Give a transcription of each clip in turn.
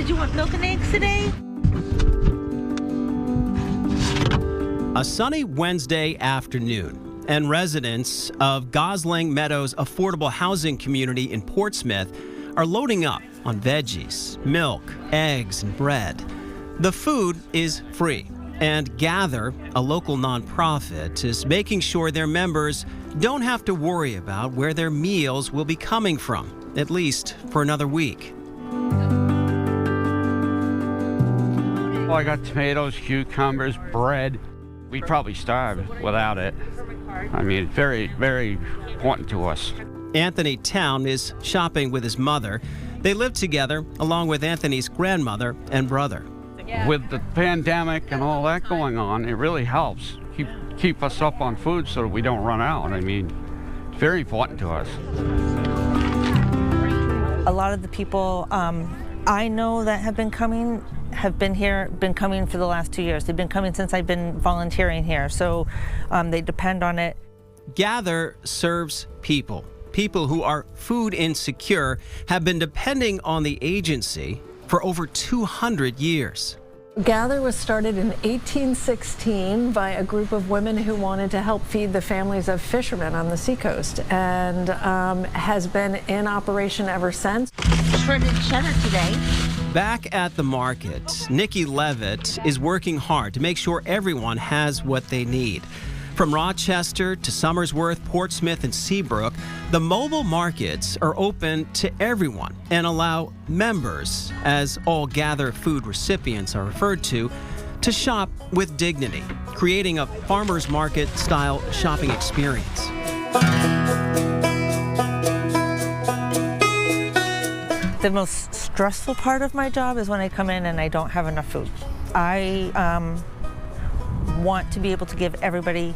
you want milk and eggs today? A sunny Wednesday afternoon, and residents of Gosling Meadows Affordable Housing Community in Portsmouth are loading up on veggies, milk, eggs, and bread. The food is free, and Gather, a local nonprofit, is making sure their members don't have to worry about where their meals will be coming from, at least for another week. Well, I got tomatoes, cucumbers, bread. We'd probably starve without it. I mean, it's very, very important to us. Anthony Town is shopping with his mother. They live together along with Anthony's grandmother and brother. With the pandemic and all that going on, it really helps keep us up on food so that we don't run out. I mean, it's very important to us. A lot of the people I know that have been coming been coming for the last 2 years. They've been coming since I've been volunteering here, so they depend on it. Gather serves people. People who are food insecure have been depending on the agency for over 200 years. Gather was started in 1816 by a group of women who wanted to help feed the families of fishermen on the seacoast, and has been in operation ever since. Shredded cheddar today. Back at the market, Nikki Levitt is working hard to make sure everyone has what they need. From Rochester to Somersworth, Portsmouth, and Seabrook, the mobile markets are open to everyone and allow members, as all Gather food recipients are referred to shop with dignity, creating a farmers market-style shopping experience. The most stressful part of my job is when I come in and I don't have enough food. I want to be able to give everybody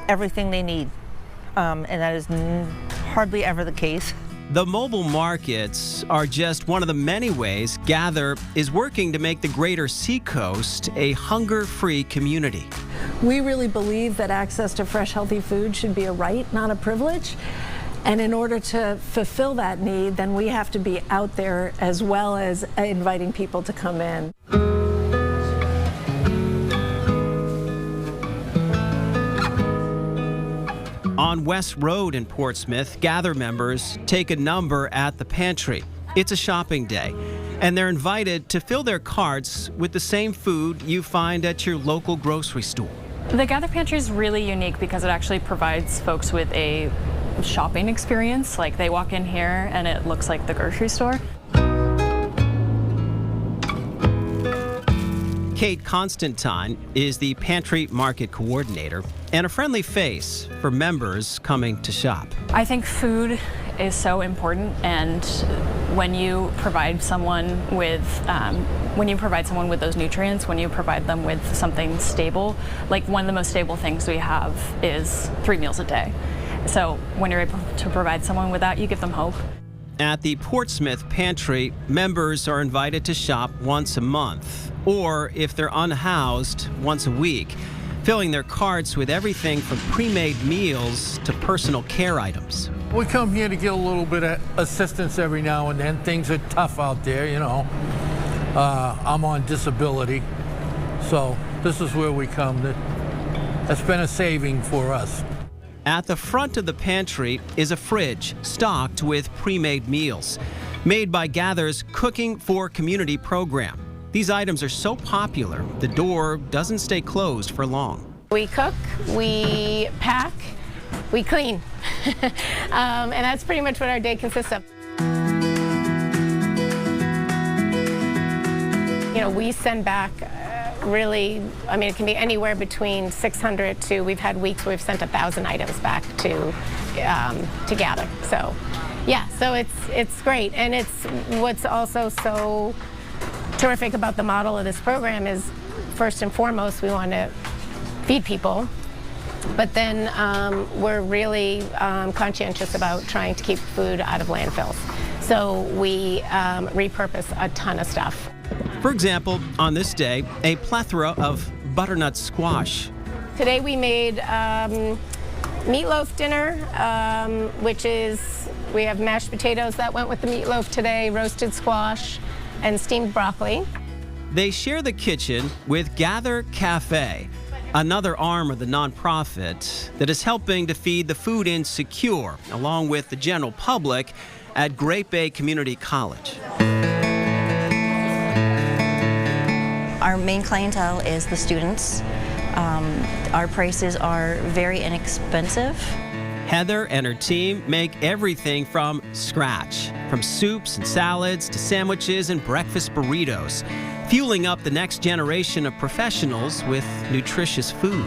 everything they need, and that is hardly ever the case. The mobile markets are just one of the many ways Gather is working to make the greater Seacoast a hunger-free community. We really believe that access to fresh, healthy food should be a right, not a privilege. And in order to fulfill that need, then we have to be out there as well as inviting people to come in. On West Road in Portsmouth, Gather members take a number at the pantry. It's a shopping day, and they're invited to fill their carts with the same food you find at your local grocery store. The Gather Pantry is really unique because it actually provides folks with a shopping experience. Like, they walk in here and it looks like the grocery store. Kate Constantine is the pantry market coordinator and a friendly face for members coming to shop. I think food is so important, and when you provide someone with those nutrients, when you provide them with something stable, like one of the most stable things we have is 3 meals a day. So when you're able to provide someone with that, you give them hope. At the Portsmouth Pantry, members are invited to shop once a month, or if they're unhoused, once a week, filling their carts with everything from pre-made meals to personal care items. We come here to get a little bit of assistance every now and then. Things are tough out there, you know. I'm on disability, so this is where we come. That's been a saving for us. At the front of the pantry is a fridge stocked with pre-made meals made by Gather's Cooking for Community program. These items are so popular, the door doesn't stay closed for long. We cook, we pack, we clean. And that's pretty much what our day consists of. You know, we send back really, I mean, it can be anywhere between 600 to, we've had weeks where we've sent 1,000 items back to Gather. So, yeah, so it's great. And it's what's also so terrific about the model of this program is, first and foremost, we want to feed people, but then we're really conscientious about trying to keep food out of landfills. So we repurpose a ton of stuff. For example, on this day, a plethora of butternut squash. Today we made meatloaf dinner, which is, we have mashed potatoes that went with the meatloaf today, roasted squash, and steamed broccoli. They share the kitchen with Gather Cafe, another arm of the nonprofit that is helping to feed the food insecure, along with the general public, at Great Bay Community College. Our main clientele is the students. Our prices are very inexpensive. Heather and her team make everything from scratch, from soups and salads to sandwiches and breakfast burritos, fueling up the next generation of professionals with nutritious food.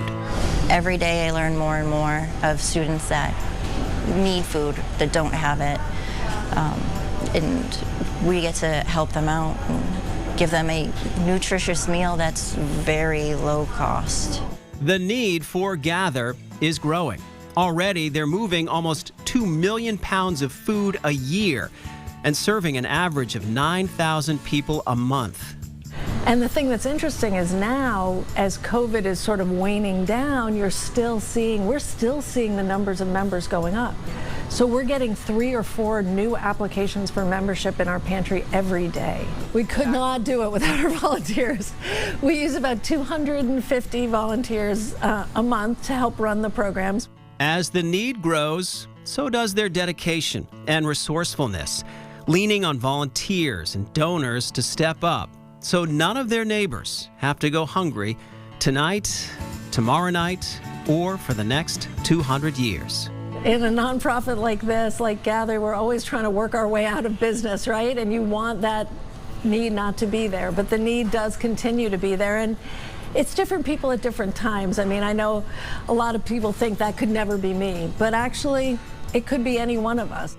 Every day I learn more and more of students that need food, that don't have it, and we get to help them out and give them a nutritious meal that's very low cost. The need for Gather is growing. Already, they're moving almost 2 million pounds of food a year and serving an average of 9,000 people a month. And the thing that's interesting is now, as COVID is sort of waning down, we're still seeing the numbers of members going up. So we're getting 3 or 4 new applications for membership in our pantry every day. We could not do it without our volunteers. We use about 250 volunteers a month to help run the programs. As the need grows, so does their dedication and resourcefulness, leaning on volunteers and donors to step up so none of their neighbors have to go hungry tonight, tomorrow night, or for the next 200 years. In a nonprofit like this, like Gather, we're always trying to work our way out of business, right? And you want that need not to be there, but the need does continue to be there. And it's different people at different times. I mean, I know a lot of people think that could never be me, but actually, it could be any one of us.